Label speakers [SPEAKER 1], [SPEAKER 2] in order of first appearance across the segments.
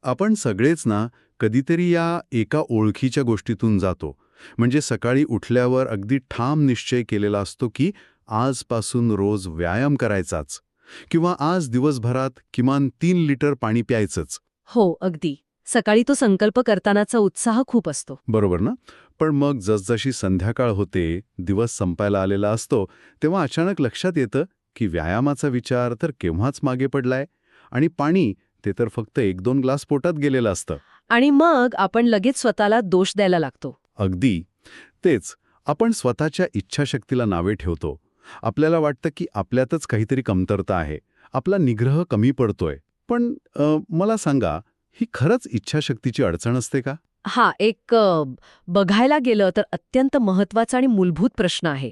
[SPEAKER 1] आपण सगळेच ना कधीतरी या एका ओळखीच्या गोष्टीतून जातो. म्हणजे सकाळी उठल्यावर अगदी ठाम निश्चय केलेला असतो की आजपासून रोज व्यायाम करायचाच किंवा आज दिवसभरात किमान 3 लिटर पाणी प्यायचंच.
[SPEAKER 2] हो, अगदी. सकाळी तो संकल्प करतानाचा उत्साह खूप असतो.
[SPEAKER 1] बरोबर ना? पण मग जसजशी संध्याकाळ होते, दिवस संपायला आलेला असतो, तेव्हा अचानक लक्षात येतं की व्यायामाचा विचार तर केव्हाच मागे पडलाय आणि पाणी ते तर फक्त 1-2 ग्लास पोटात गेलेलं असतं.
[SPEAKER 2] आणि मग आपण लगेच स्वतःला दोष द्यायला लागतो.
[SPEAKER 1] अगदी. तेच. आपण स्वतःच्या इच्छाशक्तीला नावे ठेवतो. आपल्याला वाटतं की आपल्यातच काहीतरी कमतरता आहे. आपला निग्रह कमी पडतोय. पण मला सांगा, ही खरंच इच्छाशक्तीची अडचण असते का?
[SPEAKER 2] हा एक बघायला गेलं तर अत्यंत महत्वाचा आणि मूलभूत प्रश्न आहे.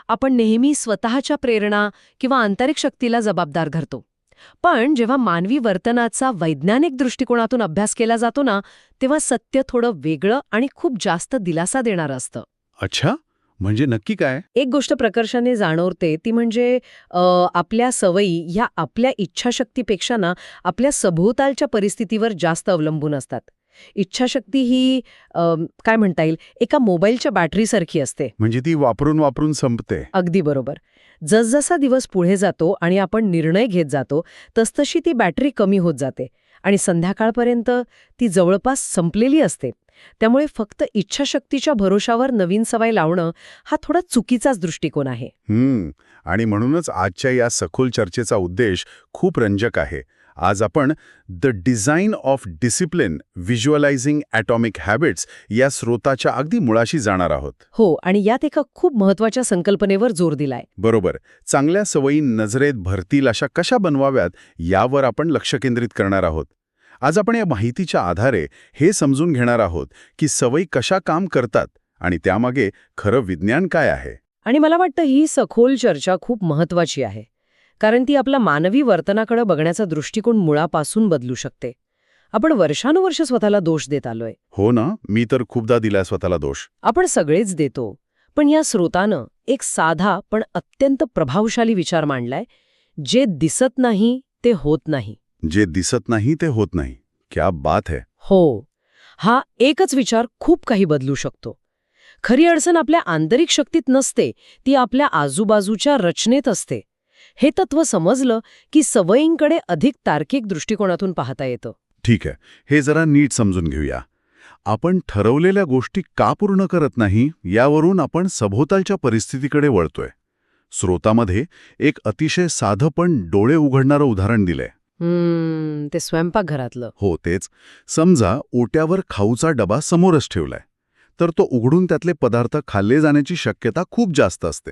[SPEAKER 2] आपण नेहमी स्वतःच्या प्रेरणा किंवा आंतरिक शक्तीला जबाबदार धरतो. पण जेव्हा मानवी वर्तनाचा वैज्ञानिक दृष्टिकोनातून अभ्यास केला जातो ना, तेव्हा सत्य थोडं वेगळं आणि खूप जास्त दिलासा देणारं असतं.
[SPEAKER 1] अच्छा? म्हणजे नक्की काय?
[SPEAKER 2] एक गोष्ट प्रकर्षाने जाणवते ती म्हणजे आपल्या सवयी ह्या आपल्या इच्छाशक्तीपेक्षा ना आपल्या सभोवतालच्या परिस्थितीवर जास्त अवलंबून असतात. इच्छाशक्ती ही काय म्हणता येईल, एका मोबाईलच्या बॅटरीसारखी असते.
[SPEAKER 1] म्हणजे ती वापरून वापरून संपते.
[SPEAKER 2] अगदी बरोबर. जसजसा दिवस पुढे जातो आणि आपण निर्णय घेत जातो तसतशी ती बॅटरी कमी होत जाते आणि संध्याकाळपर्यंत ती जवळपास संपलेली असते. त्यामुळे फक्त इच्छाशक्तीच्या भरोशावर नवीन सवय लावणं हा थोडा चुकीचाच दृष्टिकोन आहे.
[SPEAKER 1] आणि म्हणूनच आजच्या या सखोल चर्चेचा उद्देश खूप रंजक आहे. आज आपण the design of discipline visualizing atomic habits या स्रोताच्या अगदी मुळाशी जाणार आहोत.
[SPEAKER 2] हो, आणि यात एका खूप महत्वाच्या संकल्पनेवर जोर दिलाय.
[SPEAKER 1] बरोबर. चांगल्या सवयी नजरेत भरतील अशा कशा बनवाव्यात यावर आपण लक्ष केंद्रित करणार आहोत. आज आपण या माहितीच्या आधारे हे समजून घेणार आहोत की सवयी कशा काम करतात आणि त्यामागे खरं विज्ञान काय आहे.
[SPEAKER 2] आणि मला वाटतं ही सखोल चर्चा खूप महत्वाची आहे, कारण ती आपला मानवी वर्तनाकडे बघण्याचा दृष्टिकोन मुळापासून बदलू शकते. आपण वर्षानुवर्ष स्वतःला दोष देत आलोय.
[SPEAKER 1] हो ना, मी तर खूपदा दिलाय स्वतःला दोष.
[SPEAKER 2] आपण सगळेच देतो. पण या स्रोतानं एक साधा पण अत्यंत प्रभावशाली विचार मांडलाय, जे दिसत नाही ते होत नाही.
[SPEAKER 1] जे दिसत नाही ते होत नाही. क्या बात है.
[SPEAKER 2] हो, हा एकच विचार खूप काही बदलू शकतो. खरी अडचण आपल्या आंतरिक शक्तीत नसते, ती आपल्या आजूबाजूच्या रचनेत असते. हे तत्व समजलं की सवयींकडे अधिक तार्किक दृष्टिकोनातून पाहता येतं.
[SPEAKER 1] ठीक आहे, हे जरा नीट समजून घेऊया. आपण ठरवलेल्या गोष्टी का पूर्ण करत नाही यावरून आपण सभोवतालच्या परिस्थितीकडे वळतोय. स्रोतामध्ये एक अतिशय साधं पण डोळे उघडणारं उदाहरण दिलंय.
[SPEAKER 2] ते स्वयंपाकघरातलं.
[SPEAKER 1] हो तेच. समजा ओट्यावर खाऊचा डबा समोरच ठेवलाय, तर तो उघडून त्यातले पदार्थ खाल्ले जाण्याची शक्यता खूप जास्त असते.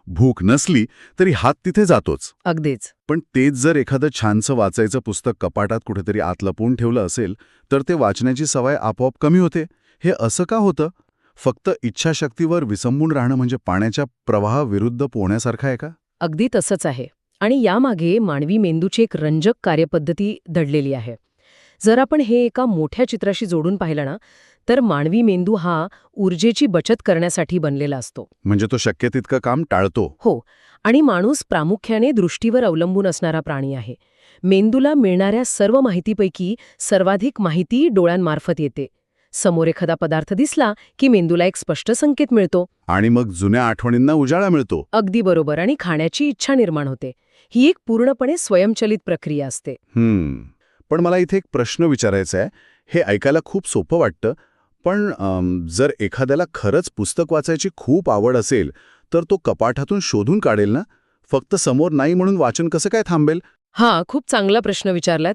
[SPEAKER 1] भूक नसली तरी हात तिथे जातोच.
[SPEAKER 2] अगदीच.
[SPEAKER 1] पण तेच जर एखादं छानसं वाचायचं पुस्तक कपाटात कुठेतरी आत लपवून ठेवलं असेल तर ते वाचण्याची सवय आपोआप कमी होते. हे असं का होतं? फक्त इच्छाशक्तीवर विसंबून राहणं म्हणजे पाण्याच्या प्रवाहाविरुद्ध पोहण्यासारखं आहे का?
[SPEAKER 2] अगदी तसंच आहे. आणि यामागे मानवी मेंदूची एक रंजक कार्यपद्धती दडलेली आहे. जर आपण हे एका मोठ्या चित्राशी जोडून पाहिलं ना, तर मानवी मेंदू हा ऊर्जेची बचत करण्यासाठी बनलेला असतो.
[SPEAKER 1] म्हणजे तो शक्य तितकं काम टाळतो.
[SPEAKER 2] हो, आणि माणूस प्रामुख्याने दृष्टीवर अवलंबून असणारा प्राणी आहे. मेंदूला मिळणाऱ्या सर्व माहितीपैकी सर्वाधिक माहिती डोळ्यांमार्फत येते. समोर एखादा पदार्थ दिसला की मेंदूला एक स्पष्ट संकेत मिळतो.
[SPEAKER 1] आणि मग जुन्या आठवणींना उजाळा मिळतो.
[SPEAKER 2] अगदी बरोबर. आणि खाण्याची इच्छा निर्माण होते. ही एक पूर्णपणे स्वयंचलित प्रक्रिया असते.
[SPEAKER 1] पण मला इथे एक प्रश्न विचारायचा आहे. हे ऐकायला खूप सोपं वाटतं, पण जर एखाद्याला खरंच पुस्तक वाचायची खूप आवड असेल तर तो कपाटातून शोधून काढेल ना? फक्त समोर नाही म्हणून वाचन कसं काय थांबेल?
[SPEAKER 2] खूप चांगला प्रश्न विचारलात.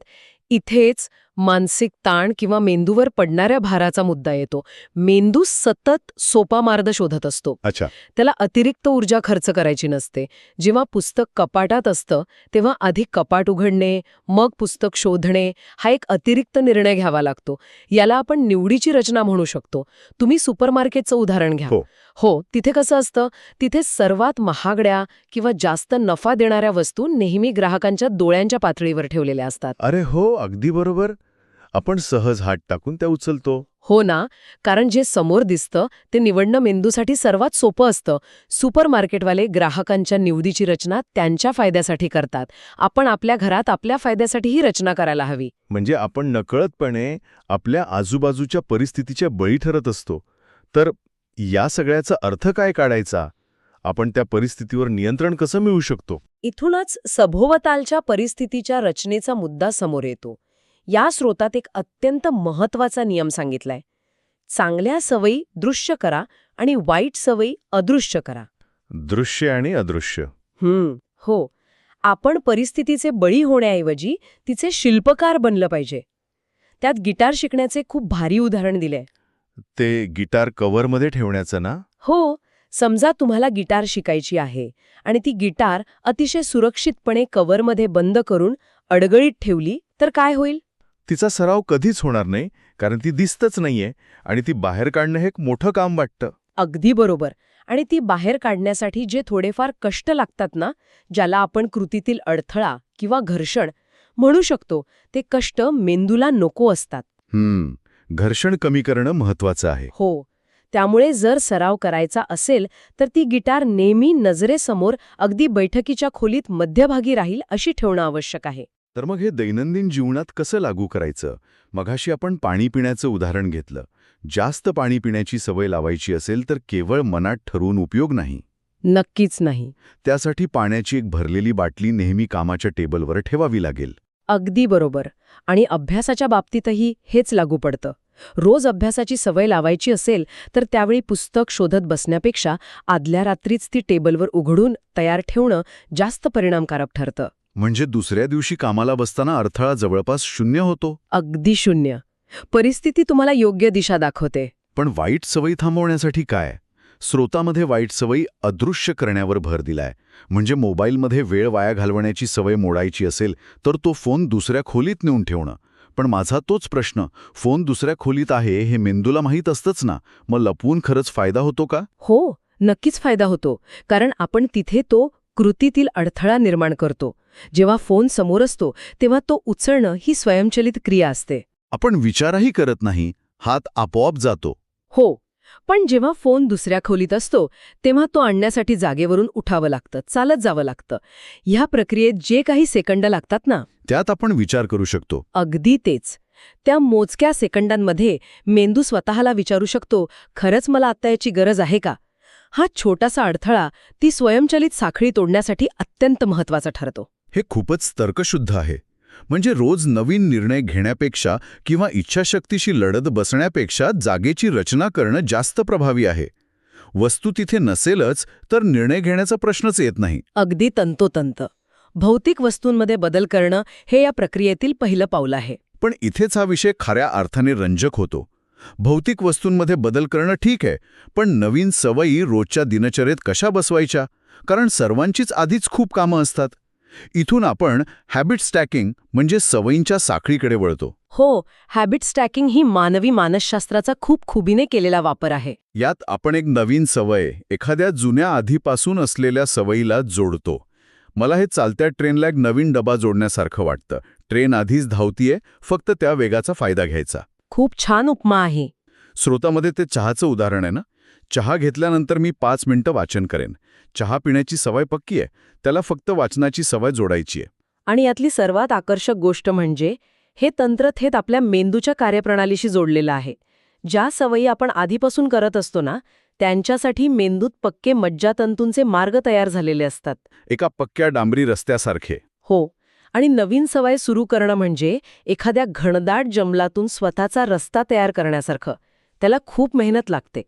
[SPEAKER 2] इथेच मानसिक ताण किंवा मेंदूवर पडणाऱ्या भाराचा मुद्दा येतो. मेंदू सतत सोपा मार्ग शोधत असतो.
[SPEAKER 1] अच्छा.
[SPEAKER 2] त्याला अतिरिक्त ऊर्जा खर्च करायची नसते. जेव्हा पुस्तक कपाटात असतं तेव्हा आधी कपाट उघडणे, मग पुस्तक शोधणे हा एक अतिरिक्त निर्णय घ्यावा लागतो. याला आपण निवडीची रचना म्हणू शकतो. तुम्ही सुपरमार्केटचं उदाहरण घ्या. हो, तिथे कसं असतं, तिथे सर्वात महागड्या किंवा जास्त नफा देणाऱ्या वस्तू नेहमी ग्राहकांच्या डोळ्यांच्या पातळीवर ठेवलेल्या असतात.
[SPEAKER 1] अरे हो, अगदी बरोबर. आपण सहज हात टाकून त्या उचलतो.
[SPEAKER 2] हो ना, कारण जे समोर दिसतं ते निवडणं मेंदूसाठी सर्वात सोपं असतं. सुपरमार्केटवाले ग्राहकांच्या निवडीची रचना त्यांच्या फायद्यासाठी करतात. आपण आपल्या घरात आपल्या फायद्यासाठी ही रचना करायला हवी.
[SPEAKER 3] म्हणजे आपण नकळतपणे आपल्या आजूबाजूच्या परिस्थितीच्या बळी ठरत असतो. तर या सगळ्याचा अर्थ काय काढायचा? आपण त्या परिस्थितीवर नियंत्रण कसं मिळवू शकतो?
[SPEAKER 2] इथूनच सभोवतालच्या परिस्थितीच्या रचनेचा मुद्दा समोर येतो. या स्रोतात एक अत्यंत महत्वाचा नियम सांगितलाय. चांगल्या सवयी दृश्य करा आणि वाईट सवयी अदृश्य करा.
[SPEAKER 3] दृश्य आणि अदृश्य.
[SPEAKER 2] हो. आपण परिस्थितीचे बळी होण्याऐवजी तिचे शिल्पकार बनलं पाहिजे. त्यात गिटार शिकण्याचे खूप भारी उदाहरण दिलंय.
[SPEAKER 3] ते गिटार कव्हरमध्ये ठेवण्याचं ना?
[SPEAKER 2] हो, समजा तुम्हाला गिटार शिकायची आहे आणि ती गिटार अतिशय सुरक्षितपणे कव्हरमध्ये बंद करून अडगळीत ठेवली तर काय होईल?
[SPEAKER 3] तिचा सराव कधीच होणार नाही, कारण ती दिसतच नाहीये आणि ती बाहेर काढणं हे एक मोठं काम वाटतं.
[SPEAKER 2] अगदी बरोबर. आणि ती बाहेर काढण्यासाठी जे थोडेफार कष्ट लागतात ना, ज्याला आपण कृतीतील अडथळा किंवा घर्षण म्हणू शकतो, ते कष्ट मेंदूला नको असतात.
[SPEAKER 1] घर्षण कमी करणं महत्वाचं आहे.
[SPEAKER 2] हो. त्यामुळे जर सराव करायचा असेल तर ती गिटार नेहमी नजरेसमोर अगदी बैठकीच्या खोलीत मध्यभागी राहील अशी ठेवणं आवश्यक आहे.
[SPEAKER 1] तर मग हे दैनंदिन जीवनात कसं लागू करायचं? मघाशी आपण पाणी पिण्याचं उदाहरण घेतलं. जास्त पाणी पिण्याची सवय लावायची असेल तर केवळ मनात ठरवून उपयोग नाही.
[SPEAKER 2] नक्कीच नाही.
[SPEAKER 1] त्यासाठी पाण्याची एक भरलेली बाटली नेहमी कामाच्या टेबलवर ठेवावी लागेल.
[SPEAKER 2] अगदी बरोबर. आणि अभ्यासाच्या बाबतीतही हेच लागू पडतं. रोज अभ्यासाची सवय लावायची असेल तर त्यावेळी पुस्तक शोधत बसण्यापेक्षा आदल्या रात्रीच ती टेबलवर उघडून तयार ठेवणं जास्त परिणामकारक ठरतं.
[SPEAKER 1] म्हणजे दुसऱ्या दिवशी कामाला बसताना अडथळा जवळपास 0 होतो.
[SPEAKER 2] अगदी 0. परिस्थिती तुम्हाला योग्य दिशा दाखवते.
[SPEAKER 1] पण वाईट सवयी थांबवण्यासाठी काय? स्रोतामध्ये वाईट सवयी अदृश्य करण्यावर भर दिलाय. म्हणजे मोबाईलमध्ये वेळ वाया घालवण्याची सवय मोडायची असेल तर तो फोन दुसऱ्या खोलीत नेऊन ठेवणं. पण माझा तोच प्रश्न, फोन दुसऱ्या खोलीत आहे हे मेंदूला माहीत असतंच ना, मग लपवून खरंच फायदा होतो का?
[SPEAKER 2] हो, नक्कीच फायदा होतो. कारण आपण तिथे तो कृतीतील अडथळा निर्माण करतो. जेव्हा फोन समोर असतो तेव्हा तो उचलणं ही स्वयंचलित क्रिया असते.
[SPEAKER 1] आपण विचारही करत नाही, हात आपोआप जातो.
[SPEAKER 2] हो, पण जेव्हा फोन दुसऱ्या खोलीत असतो तेव्हा तो आणण्यासाठी जागेवरून उठावं लागतं, चालत जावं लागतं. ह्या प्रक्रियेत जे काही सेकंद लागतात ना,
[SPEAKER 1] त्यात आपण विचार करू शकतो.
[SPEAKER 2] अगदी तेच. त्या मोजक्या सेकंदांमध्ये मेंदू स्वतःला विचारू शकतो, खरंच मला आत्ता याची गरज आहे का? हा छोटासा अडथळा ती स्वयंचलित साखळी तोडण्यासाठी अत्यंत महत्वाचा ठरतो.
[SPEAKER 1] हे खूपच तर्कशुद्ध आहे. म्हणजे रोज नवीन निर्णय घेण्यापेक्षा किंवा इच्छाशक्तीशी लढत बसण्यापेक्षा जागेची रचना करणं जास्त प्रभावी आहे. वस्तू तिथे नसेलच तर निर्णय घेण्याचा प्रश्नच येत नाही.
[SPEAKER 2] अगदी तंतोतंत. भौतिक वस्तूंमध्ये बदल करणं हे या प्रक्रियेतील पहिलं पाऊल आहे.
[SPEAKER 1] पण इथेच हा विषय खऱ्या अर्थाने रंजक होतो. भौतिक वस्तूंमध्ये बदल करणं ठीक आहे, पण नवीन सवयी रोजच्या दिनचर्येत कशा बसवायच्या? कारण सर्वांचीच आधीच खूप कामं असतात. इथून आपण हॅबिट स्टॅकिंग म्हणजे सवयींच्या साखळीकडे वळतो.
[SPEAKER 2] हो, हॅबिट स्टॅकिंग ही मानवी मानसशास्त्राचा खूप खुबीने केलेला वापर आहे.
[SPEAKER 1] यात आपण एक नवीन सवय एखाद्या जुन्या आधीपासून असलेल्या सवयीला जोडतो. मला हे चालत्या ट्रेनला एक नवीन डबा जोडण्यासारखं वाटतं. ट्रेन आधीच धावतीये, फक्त त्या वेगाचा फायदा घ्यायचा.
[SPEAKER 2] खूप छान उपमा आहे.
[SPEAKER 1] स्रोतामध्ये ते चहाचं उदाहरण आहे ना. चहा घेतल्यानंतर मी 5 मिनिटं वाचन करेन. चहा पिण्याची सवय पक्की आहे, त्याला फक्त वाचनाची सवय जोडायची आहे.
[SPEAKER 2] आणि यातली सर्वात आकर्षक गोष्ट म्हणजे हे तंत्र थेट आपल्या मेंदूच्या कार्यप्रणालीशी जोडलेलं आहे. ज्या सवयी आपण आधीपासून करत असतो ना, त्यांच्यासाठी मेंदूत पक्के मज्जातंतूंचे मार्ग तयार झालेले असतात.
[SPEAKER 1] एका पक्क्या डांबरी रस्त्यासारखे.
[SPEAKER 2] हो, आणि नवीन सवय सुरू करणं म्हणजे एखाद्या घनदाट जंगलातून स्वतःचा रस्ता तयार करण्यासारखं. त्याला खूप मेहनत लागते.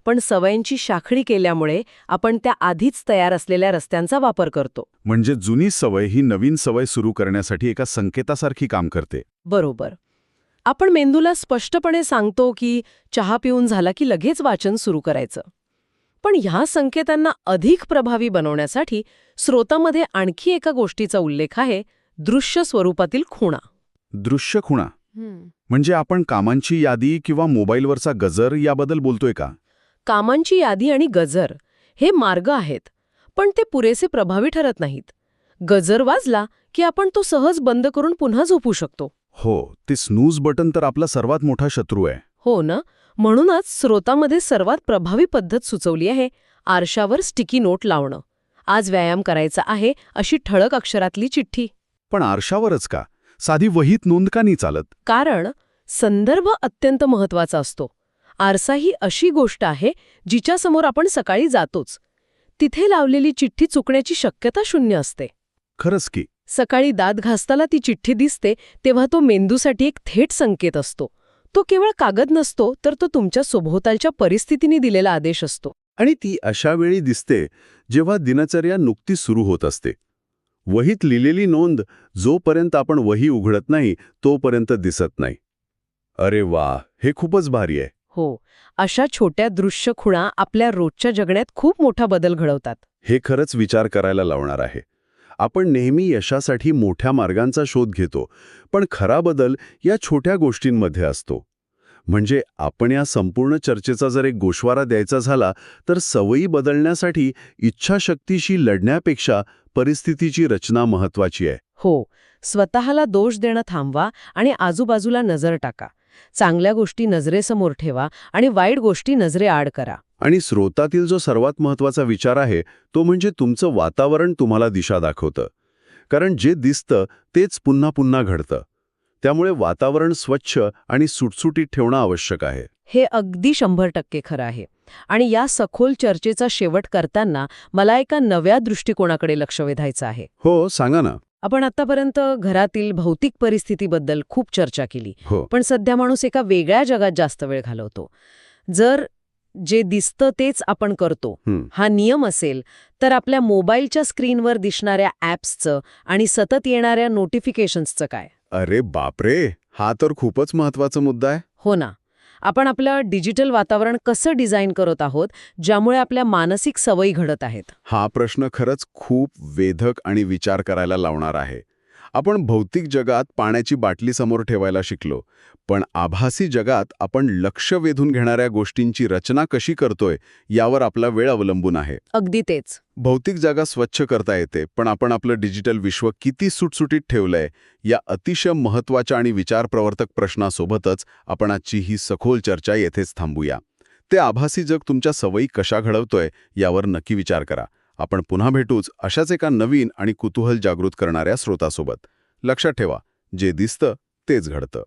[SPEAKER 2] पण सवयींची साखळी केल्यामुळे आपण त्या आधीच तयार असलेल्या रस्त्यांचा वापर करतो.
[SPEAKER 1] म्हणजे जुनी सवय ही नवीन सवय सुरू करण्यासाठी एका संकेतासारखी काम करते.
[SPEAKER 2] बरोबर. आपण मेंदूला स्पष्टपणे सांगतो की चहा पिऊन झाला की लगेच वाचन सुरू करायचं. पण ह्या संकेतांना अधिक प्रभावी बनवण्यासाठी स्रोतामध्ये आणखी एका गोष्टीचा उल्लेख आहे, दृश्य स्वरूपातील खुणा.
[SPEAKER 1] दृश्य खुणा म्हणजे आपण कामांची यादी किंवा मोबाईलवरचा गजर याबद्दल बोलतोय का?
[SPEAKER 2] कामांची यादी आणि गजर हे मार्ग आहेत, पण ते पुरेसे प्रभावी ठरत नाहीत. गजर वाजला की आपण तो सहज बंद करून पुन्हा झोपू शकतो.
[SPEAKER 1] हो, ते स्नूज बटन तर आपला सर्वात मोठा शत्रू आहे.
[SPEAKER 2] हो ना. म्हणूनच स्रोतामध्ये सर्वात प्रभावी पद्धत सुचवली आहे आरशावर स्टिकी नोट लावणं. आज व्यायाम करायचा आहे अशी ठळक अक्षरातली चिठ्ठी.
[SPEAKER 1] पण आरशावरच का? साधी वहीत नोंद का नाही चालत?
[SPEAKER 2] कारण संदर्भ अत्यंत महत्वाचा असतो. आरसा ही अशी गोष्ट आहे जिच्यासमोर आपण सकाळी जातोच. तिथे लावलेली चिठ्ठी चुकण्याची शक्यता शून्य असते.
[SPEAKER 1] खरंच की.
[SPEAKER 2] सकाळी दात घासताना ती चिठ्ठी दिसते तेव्हा तो मेंदूसाठी एक थेट संकेत असतो. तो केवळ कागद नसतो, तर तो तुमच्या सभोवतालच्या परिस्थितीने दिलेला आदेश असतो.
[SPEAKER 1] आणि ती अशा वेळी दिसते जेव्हा दिनचर्या नुकतीच सुरू होत असते. वहीत लिहिलेली नोंद जोपर्यंत आपण वही उघडत नाही तोपर्यंत दिसत नाही. अरे वा, हे खूपच भारी आहे.
[SPEAKER 2] हो, अशा छोट्या दृश्य खुणा आपल्या रोजच्या जगण्यात खूप मोठा बदल घडवतात.
[SPEAKER 1] हे खरंच विचार करायला लावणार आहे. आपण नेहमी यशासाठी मोठ्या मार्गांचा शोध घेतो, पण खरा बदल या छोट्या गोष्टींमध्ये असतो. म्हणजे आपण या संपूर्ण चर्चेचा जर एक गोषवारा द्यायचा झाला तर सवयी बदलण्यासाठी इच्छाशक्तीशी लढण्यापेक्षा परिस्थितीची रचना महत्वाची आहे.
[SPEAKER 2] हो, स्वतःला दोष देणं थांबवा आणि आजूबाजूला नजर टाका. चांगल्या गोष्टी नजरेसमोर ठेवा आणि वाईट गोष्टी नजरेआड करा.
[SPEAKER 1] आणि स्रोतातील जो सर्वात महत्वाचा विचार आहे तो म्हणजे तुमचं वातावरण तुम्हाला दिशा दाखवतं. कारण जे दिसतं तेच पुन्हा पुन्हा घडतं. त्यामुळे वातावरण स्वच्छ आणि सुटसुटीत ठेवणं आवश्यक आहे.
[SPEAKER 2] हे अगदी 100% खरं आहे. आणि या सखोल चर्चेचा शेवट करताना मला एका नव्या दृष्टिकोनाकडे लक्ष वेधायचं आहे.
[SPEAKER 1] हो, सांगा ना.
[SPEAKER 2] आपण आतापर्यंत घरातील भौतिक परिस्थितीबद्दल खूप चर्चा केली,
[SPEAKER 1] हो.
[SPEAKER 2] पण सध्या माणूस एका वेगळ्या जगात जास्त वेळ घालवतो. जर जे दिसतं तेच आपण करतो हा नियम असेल तर आपल्या मोबाईलच्या स्क्रीनवर दिसणाऱ्या ॲप्सचं आणि सतत येणाऱ्या नोटिफिकेशन्सचं काय?
[SPEAKER 1] अरे बापरे, हा तर खूपच महत्वाचा मुद्दा आहे.
[SPEAKER 2] हो ना. आपण आपलं डिजिटल वातावरण कसं डिझाईन करत आहोत ज्यामुळे आपल्या मानसिक सवयी घडत आहेत?
[SPEAKER 1] हा प्रश्न खरंच खूप वेधक आणि विचार करायला लावणार आहे. आपण भौतिक जगात पाण्याची बाटली समोर ठेवायला शिकलो, पण आभासी जगात आपण लक्ष वेधून घेणाऱ्या गोष्टींची रचना कशी करतोय यावर आपला वेळ अवलंबून आहे.
[SPEAKER 2] अगदी तेच.
[SPEAKER 1] भौतिक जागा स्वच्छ करता येते, पण आपण आपलं डिजिटल विश्व किती सुटसुटीत ठेवलंय या अतिशय महत्त्वाच्या आणि विचारप्रवर्तक प्रश्नासोबतच आपण आजची ही सखोल चर्चा येथेच थांबूया. ते आभासी जग तुमच्या सवयी कशा घडवतोय यावर नक्की विचार करा. आपण पुन्हा भेटूच अशाच एका नवीन आणि कुतूहल जागृत करणाऱ्या स्रोतासोबत. लक्षात ठेवा, जे दिसतं तेच घडतं.